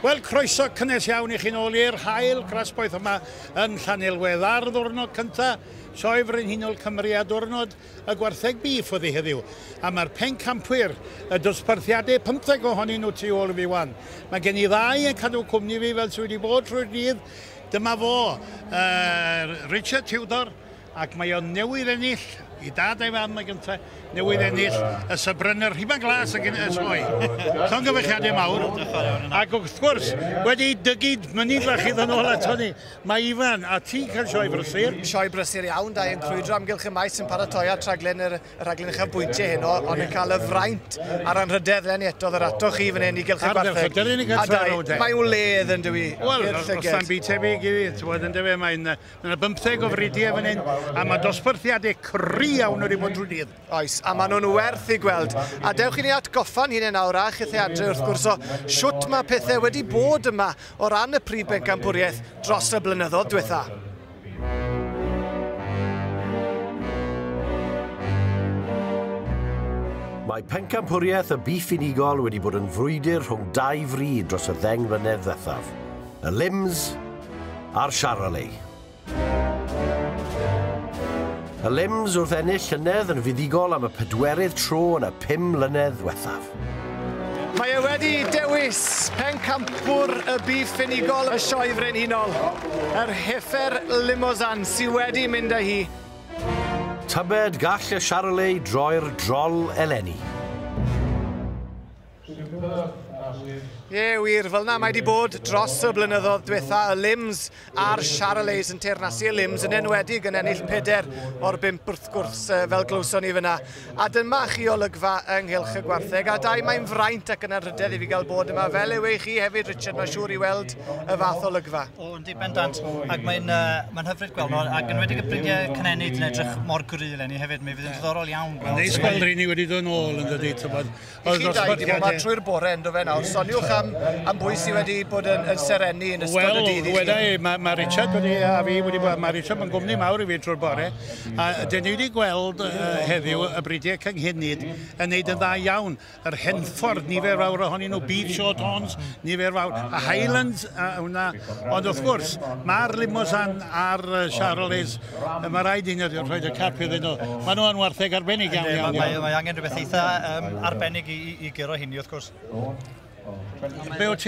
Wel, croeso cynnes iawn I chi'n ôl i'r hael grasboeth yma yn Llanelwedd ar ddwrnod cyntaf. Sioe Frenhinol Cymru a diwrnod y gwartheg bif oedd hi heddiw. A mae'r pencampwyr y dosbarthiadau 15 ohonyn nhw tu ôl I fi wan. Mae gen I ddau yn cadw cwmni fi fel sydd wedi bod trwy'r dydd. Dyma fo, Richard Tudor, ac mae o'n newydd ennill, I dad ei fan mae gyntaf, newydd ennill y Sybryner Rhiba Glas ac yn y sioe. Llon gyfechiadau mawr. Ac wrth gwrs, wedi dygyd mynydd fach I ddyn ôl ato ni. Mae Ifan, a ti cael sioe brysur? Sioe brysur iawn, da i'n crwydro amgylch y maes yn paratoi ar traglen yr rhaglen uchafbwyntio hyn, ond yn cael y fraint ar anrhydedd lenni eto, ddod ato chi fan hyn I gylch y gwartheg. Mae o'n ledd yn dwi. Wel, os ta'n byd tebyg I fi, yn dyfu, mae'n 15 o fridiau fan hyn, a mae dosbarthiadau cry iawn wedi bod drwy dydd. Oes, a maen nhw'n werth I gweld. A dewch I ni atgoffa'n hyn nawr a chythiadau wrth gwrs o siwt mae pethau wedi bod yma o ran y prif bencampwriaeth dros y blynyddoedd diwetha. Mae pencampwriaeth y bif unigol wedi bod yn frwydr rhwng dau frid dros y ddeng mlynedd ddiwethaf. Y Lims a'r Charolais. Y Lims wrth ennill llynedd yn fuddigol am y 4edd tro yn y 5 mlynedd diwethaf. Mae e wedi dewis pencampwr y bif unigol y sioe frenhinol. Yr Heifer Limousin sydd wedi mynd â hi. Tybed gall y Charolais droi'r drol eleni. Ie, wir, fel na mae wedi bod dros y blynyddoedd diwetha, y Lims a'r Charolais yn teyrnasu y Lims yn enwedig yn ennill 4 o'r 5 wrth gwrs fel glwson ni fyna. A dyma chi olygfa ynghylch y gwartheg, a dau mae'n fraint ac yn anrhydedd I fi gael bod yma. Fel yw chi hefyd, Richard, mae'n siŵr I weld y fath olygfa. O, yndi bendant, ac mae'n hyfryd gweld nhw, ac yn wedi gyfridiau cynenid yn edrych mor gwryl enni hefyd, mi fydd yn ddiddorol iawn. Neis gweld rhywun wedi dod nôl yn dod I tybod. I chi dau wedi bod trwy'r bore yn fe nawr, soniwch am bwy sydd wedi bod yn serenu yn ystod y dydd I chi. Wel, mae Richard wedi, a fi wedi bod, mae Richard yn gwmni mawr I fi trwy'r bore, a dyn ni wedi gweld heddiw y bridiau cynghynid yn neud yn dda iawn. Yr Henffordd, nifer fawr ohonyn nhw, Beef Shorthorns, nifer fawr, a Highlands, hwnna. Ond wrth gwrs, mae'r Limousin a'r Charolais, mae rhaid i'n rhoi y cap iddyn nhw. Mae nhw yn wartheg arbennig iawn. Mae angen rhywbeth eitha arbennig I gyro hynny, wrth gwrs. Be wyt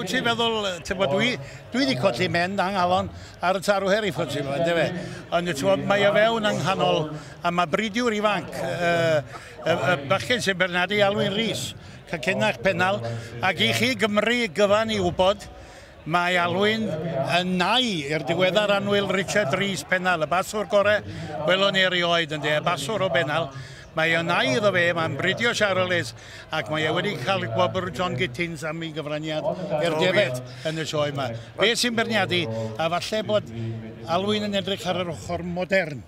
ti feddwl, dwi wedi colli men angalon ar y tarw heri ffwrdd ti'n meddwl, ond mae o fewn yng nghanol, a mae bridiwr ifanc, y bachgen sy'n Bernardi Alwyn Rhys, cacennach pennal, ac I chi Gymru gyfan I wybod, mae Alwyn yn nai i'r diweddar anwyl Richard Rhys pennal, y baswr gorau, welon ni erioed yn de, y baswr o bennal. Mae o'n nai iddo fe, mae'n bridio Charolais, ac mae e wedi cael gwobr John Gittins am ei gyfraniad i'r defed yn y sioe yma. Be sy'n berniadu, a falle bod Alwyn yn edrych ar yr ochr modern.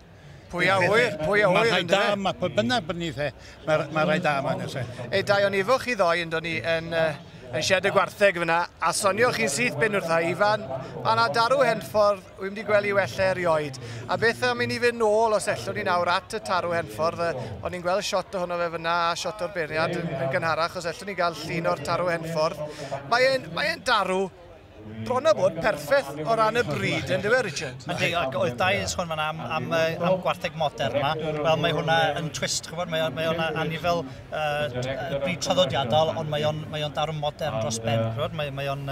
Pwy a wyr, Mae rhai da, mae pwy bynnag bynnith e, mae rhai da yma nes e. Dau o'n ifwch I ddoi yn dod ni yn sied y gwartheg fyna, a soniwch chi'n syth bin wrtha Ifan, a na darw Henffordd, wy'n wedi gweld I wella erioed. A beth am I ni fynd nôl os ellwn ni nawr at y tarw Henffordd, o'n i'n gweld shot o hwnnw fe fyna a shot o'r beiriad yn gynharach os ellwn ni gael llun o'r tarw Henffordd. Mae'n darw bron a bod perffaith o ran y bryd, yn dywe, Richard? Yndi, ac oedd dau sôn fan am gwartheg modern yma. Wel, mae hwnna yn twist, chybod, mae hwnna anifel bryd traddodiadol, ond mae o'n darw modern dros ben, chybod? Mae o'n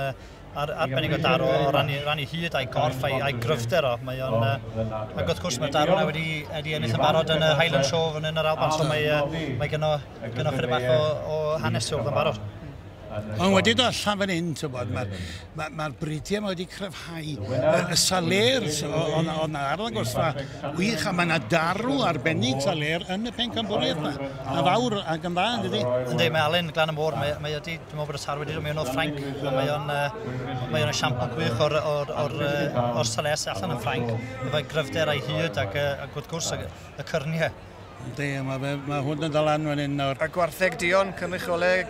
arbennig o darw o rannu hyd a'i gorff a'i gryfder o. Ac wrth gwrs mae'r darw wedi ennill yn barod yn y Highland Show yn yr Alban, so mae genno chydig bach o hanes yn barod. Ond wedi dod allan fan hyn, mae'r bridiau wedi cryfhau y salers o'n arddang gwrs wych, a mae yna darw arbennig saler yn y pencampwriaeth yma. A fawr ac yn dda, ydy? Yndi, mae Alun Glan y Môr, dwi'n meddwl bod y tarw wedi dod mewn o Ffrainc, mae o'n esiampl gwych o'r salers allan yn Ffrainc, efo'i gryfder a'i hyd ac wrth gwrs y cyrniau. Mae hwn yn dal anwen un nawr. A gwartheg Dion, cynrycholeg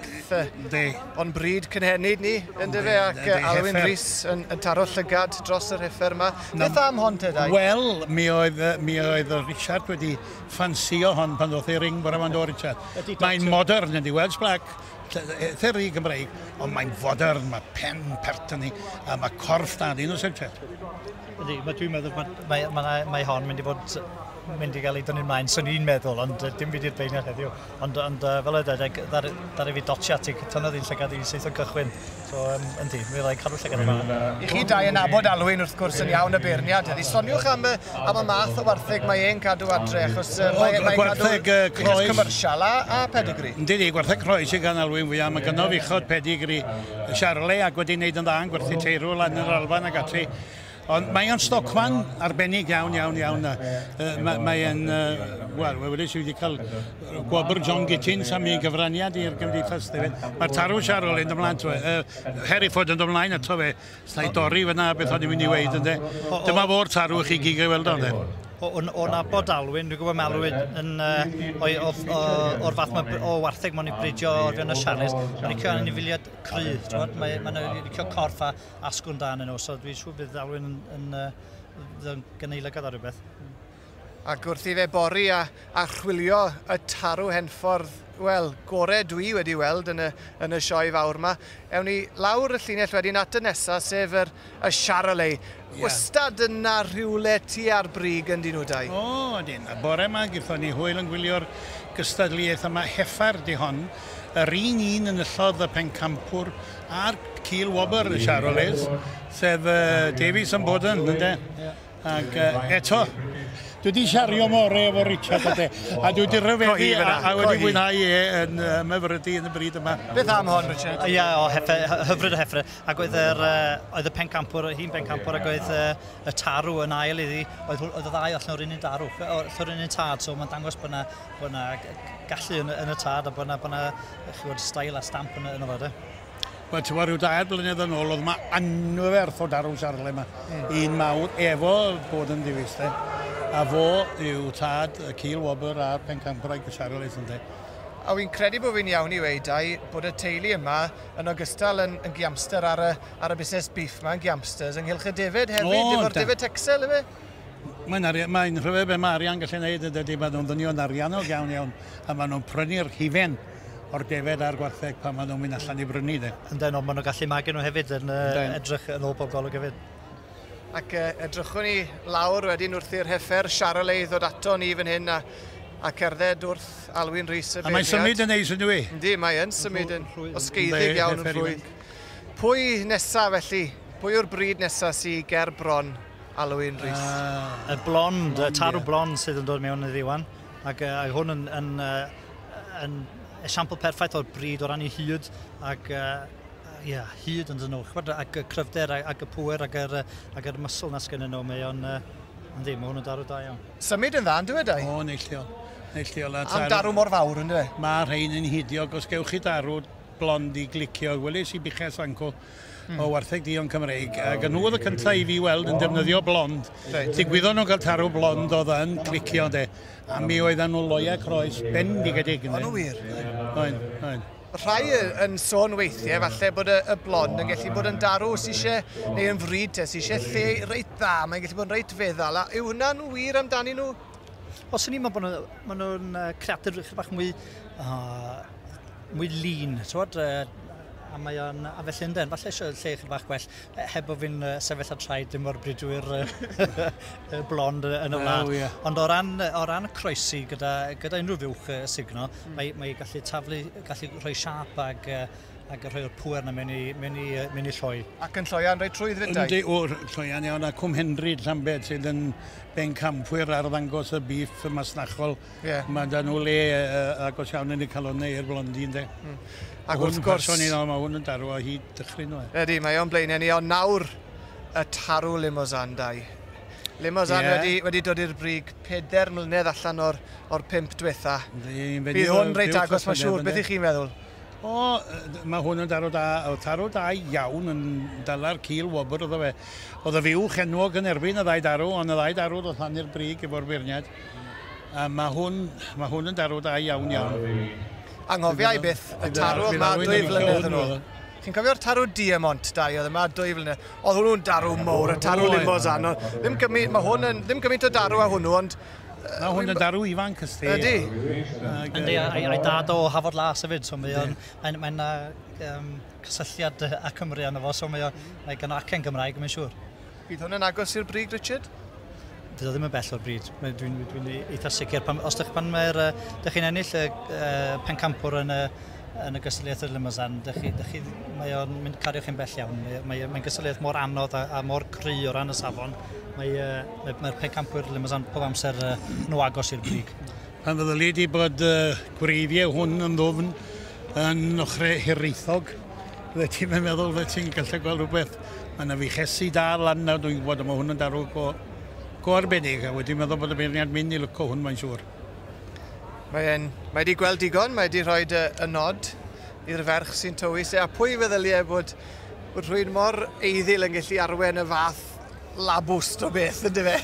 o'n bryd cynhenid ni, ynddo fe, ac Alwyn Rhys yn taro llygad dros yr heffer yma. Beth am hon te, Dai? Wel, mi oedd Richard wedi ffansio hon pan ddoth i'r ring bora ma'n dod Richard. Mae'n modern ydi, Welsh Black. Theri Gymreig, ond mae'n fodern, mae pen pertyn ni, a mae corff da di nhw Richard. Ydy, dwi'n meddwl mae hon mynd i gael ei dynnu ymlaen, sy'n ni'n meddwl, ond dim byd i'r beiniad heddiw. Ond fel ydych, dar i fi dotsiatig, tynodd i'n llygad i sydd yn cychwyn. So, yndi, mi rai cadw llygad yma. I chi Dai yn abod Alwyn wrth gwrs yn iawn y beirniad. Ydy, soniwch am y math o wartheg mae e'n cadw adre, achos mae'n cadw commercial a pedigree. Yndi, gwartheg croes i gan Alwyn fwy, mae gynno fichod pedigree Charlie ac wedi wneud yn dda yn gwerthu teirw lan yr Alban ac ati. Ond mae o'n stocman arbennig iawn. Mae'n, wel, wedi wedi cael gwobr John Gittins am ei gyfraniad i'r gymdeithas. Mae'r tarw Charol yn ymlaen, Hereford yn ymlaen ato fe, snai dorri fyna beth o'n i'n mynd i weid, ynddo. Dyma fo'r tarw chi gig ei weld o'n O'n abod Alwyn, dwi'n gwybod mae Alwyn o'r fath o wartheg mae'n ei bridio o'r fewn y Charles. Mae'n licio anifiliad cry, mae'n licio corff a asgwn dan yn nhw, so dwi'n siŵr bydd Alwyn yn gyneiligad ar rhywbeth. Ac wrth i fe bori a chwilio y tarw henffordd, wel, gore dwi wedi weld yn y sioe fawr yma. Ewn ni lawr y llinell wedyn at y nesaf, sef y Charolais. Wastad yna rhywle tu ar brig yn dyn nhw Dai? O, ydyn. Y bore yma gyda ni hwyl yn gwylio'r gystadleuaeth yma heffar di hon. Yr un yn yllodd y pencampwr a'r Cîl Wobr y Charolais, sef Davies yn Boden, ynddo? Ac eto, dwi wedi siario more efo Richard a dwi wedi rhyfeddu a wedi mwynhau yn myfrydu yn y bryd yma. Beth am hon, Richard? Ia, hyfryd o heffryd. Ac oedd y pencampwr, hun pencampwr, ac oedd y tarw yn ail iddi, oedd y ddau allan o'r un darw, o'r un tad, so mae'n dangos bod yna gallu yn y tad a bod yna stael a stamp yn y fod. Wel, ti'n rhyw 2 blynedd yn ôl, oedd yma anferth o darw Charlie yma. Un mawr efo bod yn Davies, a fo yw tad y Cîl Wobr a'r pencampwraig y Charolais yn de. A wy'n credu bod fi'n iawn i weid, Dai, bod y teulu yma yn ogystal yn giamster ar y busnes beef yma, yn giamsters, ynghylch y David hefyd, efo'r David Texel, efe? Mae'n rhyfedd be mae arian gallu gwneud ydy, mae nhw'n ddynnu o'n ariannol iawn, a maen nhw'n prynu'r hifen o'r defed a'r gwartheg pan maen nhw'n mynd allan i brynu. Yndyn, ond maen nhw'n gallu magu nhw hefyd yn edrych yn ôl pob golwg hefyd. Ac edrychwn ni lawr wedyn wrth i'r heffer Charolais ddod ato ni fan hyn a cerdded wrth Alwyn Rhys y beirniad. A mae'n symud yn neis yn dwi? Yndi, mae'n symud yn osgeiddig iawn yn ffrwyg. Pwy nesaf felly? Pwy yw'r bryd nesaf sy'n ger bron Alwyn Rhys? Y blond, y tarw blond sydd yn dod mewn y ddiwan. Ac hwn yn esiampl perffaith o'r bryd o ran i hyd ac hyd yn dyn nhw, ac y cryfder, ac y pŵer, ac yr mysl na sgyn nhw, mae hwn yn darw da iawn. Symud yn dda, yn dwi Dai? O, neillio. Am darw mor fawr, yn dwi? Mae'r rhain yn hidiog, os gewch chi darw blond i glicio, weles i biches anco o wartheg Dion Cymreig, ac nhw oedd y cyntaf i fi weld yn defnyddio blond. Digwyddo nhw'n cael tarw blond oedd yn glicio, a mi oedden nhw loia croes bendigedig. O'n nhw wir? Oen. Rhai yn sôn weithiau, falle bod y blond yn gallu bod yn darw sy'n eisiau, neu yn fryd te, sy'n eisiau lle reit dda, mae'n gallu bod yn reit feddal. Yw hwnna'n wir amdani nhw? Os ydyn ni'n bod nhw'n creadur chydig bach mwy lean, a mae o'n felly yndden, falle eisiau lle chydig bach gwell, heb o fi'n sefyll a traed dim o'r brydwyr blond yn y wlad. Ond o ran y croesi gyda unrhyw fywch signo, mae gallu rhoi siap ac rhoi'r pŵer na mewn i lloi. Ac yn lloian rhoi trwydd fyd Dai? Yndi, o'r lloian iawn, a Cwm Henry Llambed sydd yn bencampwyr ar ddangos y beef masnachol. Mae da nhw le agos iawn yn ei cael hwnna i'r blondi, ynddo. Ac wrth gwrs... Mae hwn yn darw o hyd dychryn nhw. Ydy, mae o'n blaenau ni, ond nawr y tarw Limousin Dai. Limousin wedi dod i'r brig 4 mlynedd allan o'r 5 diwetha. Bydd hwn reit agos, mae'n siŵr. Beth ych chi'n meddwl? Mae hwn yn darw da, da iawn yn dala'r Cîl Wobr oedd o fe. Oedd y fiwch enwog yn erbyn y ddau darw, ond y ddau darw oedd allan i'r brig efo'r beirniad. A mae hwn yn darw da iawn iawn. Anghofia i byth y tarw yma 2 flynedd yn ôl. Chi'n cofio'r tarw Diamont da, oedd yma 2 flynedd. Oedd hwnnw'n darw mowr, y tarw Limousin. Mae hwn yn ddim gymaint o darw a hwnnw, ond... Mae hwn yn darw ifanc ysdi. Ydy. Ydy, a'i dad o Hafod Las hefyd, so mae'n cysylltiad a Cymru arno fo, so mae'n gan acen Gymraeg, mae'n siŵr. Bydd hwn yn agos i'r brig, Richard? Bydd o ddim yn bell o'r bryd. Dwi'n eitha sicr. Os ydych chi'n ennill pencampwr yn y gysylltiaeth yr Limousin, mae o'n mynd cario chi'n bell iawn. Mae'n gysylltiaeth mor anodd a mor cry o ran y safon. Mae'r pencampwyr Limousin pob amser nhw agos i'r brig. Pan fyddyli wedi bod gwreiddiau hwn yn ddofn yn ochrau hiraethog, fydde ti'n meddwl fydde ti'n gallu gweld rhywbeth. Mae yna fichesu da lan nawr, dwi'n gwybod mae hwn yn darw go arbennig, a wedi meddwl bod y beirniad mynd i lyco hwn, mae'n siŵr. Mae wedi gweld digon, mae wedi rhoi y nod i'r ferch sy'n tywys. A pwy feddyliau bod rhywun mor eiddil yn gallu arwen y fath labwst o beth, ynddo fe?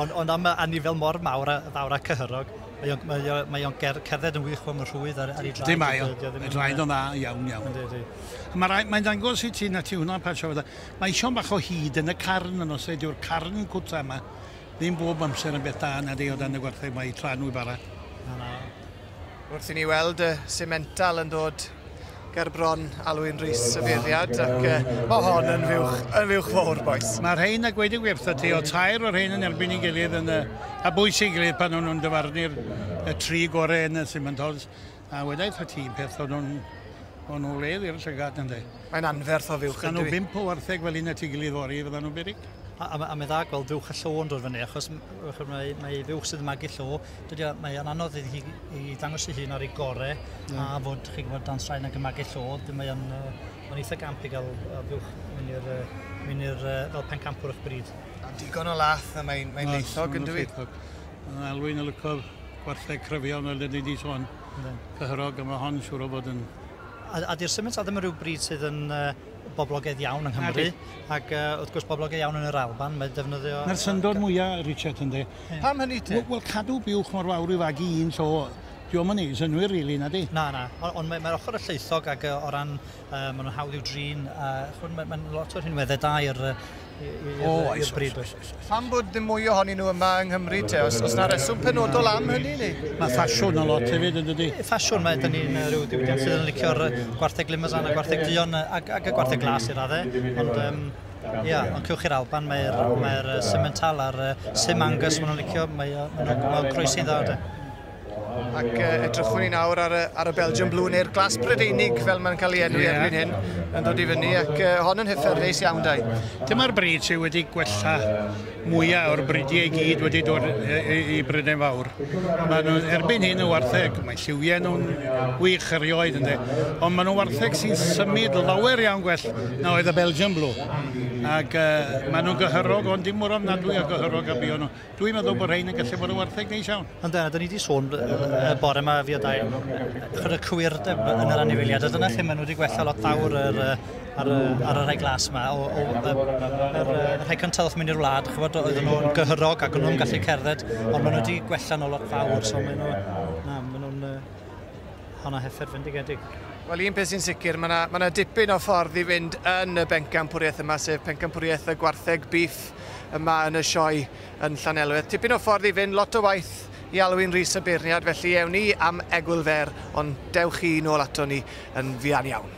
Ond am anifer mor mawr a cyhyrog, mae o'n cerdded yn wych am y rhwydd ar ei draed. Dim ail, y draed o'n dda iawn. Mae'n dangos i ti na ti hwnna'n pasio fydda. Mae eisiau bach o hyd yn y carn yn os yw'r carn cwta yma. Ddim bob amser yn beth da na di o dan y gwerthau mae i tran nhw i bara. Wrth i ni weld y simental yn dod ger bron Alwyn Rhys y beirniad, ac mae hon yn fywch fawr, boes. Mae'r rhain a gweud y gwirtha ti, o tair o'r rhain yn erbyn i gilydd a bwys i gilydd pan o'n nhw'n dyfarnu'r 3 gorau yn y simentals. A wedaeth y tîm peth o'n nhw'n ledd i'r llygad yn dweud. Mae'n anferth o fywch yn dwi. Gan nhw 5 o wartheg fel un at i gilydd fori, fydda nhw'n berig. A mae dda gweld fywch y llo yn dod fyny, achos mae fywch sydd yn magu llo, mae'n anodd i ddangos ei hun ar ei gorau, a fod chi'n gwybod dan straen ag yn magu llo, mae'n eitha gamp i gael fywch mynd i'r fel pencampwr o'ch bryd. Digon o lath, a mae'n leithog yn dwi. Alwyn yn lyco gwartheg cryfion fel ydy di sôn, cyhyrog, a mae hon siŵr o bod yn... A di'r simental ddim yn rhyw bryd sydd yn boblogaidd iawn yng Nghymru, ac wrth gwrs boblogaidd iawn yn yr Alban, mae defnyddio... Na'r syndod mwyaf, Richard, ynddi. Pam hynny ti? Wel, cadw biwch mor fawr i fagu un so, diolch yn ei synwyr, rili, na di? Na, ond mae'r ochr y lleithog ac o ran, maen nhw'n hawdd i'w drin, mae'n lot o'r hynweddau da i'r bryd. Pam bod ddim mwy ohonyn nhw yma yng Nghymru te? Os yna reswm penodol am hynny, ni? Mae ffasiwn o lot hefyd, ynddi? Ffasiwn, mae dyn ni'n rhyw diwydiant sydd yn licio'r gwartheg Limousin a gwartheg Dion ac y gwartheg Glas i raddau. Ond cywch i'r Alban, mae'r simental a'r sim Angus maen nhw'n licio, mae'n croesi'n dda. Ac edrychwn ni nawr ar y Belgian Blue neu'r glas Brydeinig fel mae'n cael ei enwi erbyn hyn yn dod i fyny, ac hon yn hyffyrddus iawn dau. Dyma'r bryd sydd wedi gwella mwyaf o'r brydiau i gyd wedi dod i Brydain Fawr. Mae nhw erbyn hyn y wartheg, mae lliwiau nhw'n wych erioed ynddi, ond mae nhw wartheg sy'n symud lawer iawn gwell na oedd y Belgian Blue. Ac mae nhw'n gyhyrog, ond dim mor ofnadwy o gyhyrog a bio nhw. Dwi'n meddwl bod rhain yn gallu bod y wartheg neis iawn. Ond dyna, da ni wedi sôn y bore yma fi o dau, chydig cwyr yn yr anifiliad, a dyna lle maen nhw wedi gwella lot fawr ar y rhai glas yma. Yr rhai cyntaf wrth mynd i'r wlad, oedden nhw'n gyhyrog ac o'n nhw'n gallu cerdded, ond maen nhw wedi gwella nhw lot fawr, so maen nhw'n honna heffer fendigedig. Wel, un peth sy'n sicr, mae yna dipyn o ffordd i fynd yn y bencampwriaeth yma, sef pencampwriaeth y gwartheg beef yma yn y sioe yn Llanelwedd. Dipyn o ffordd i fynd, lot o waith i Alwyn Rhys y beirniad, felly ewn ni am egwyl fer, ond dewch chi nôl ato ni yn fuan iawn.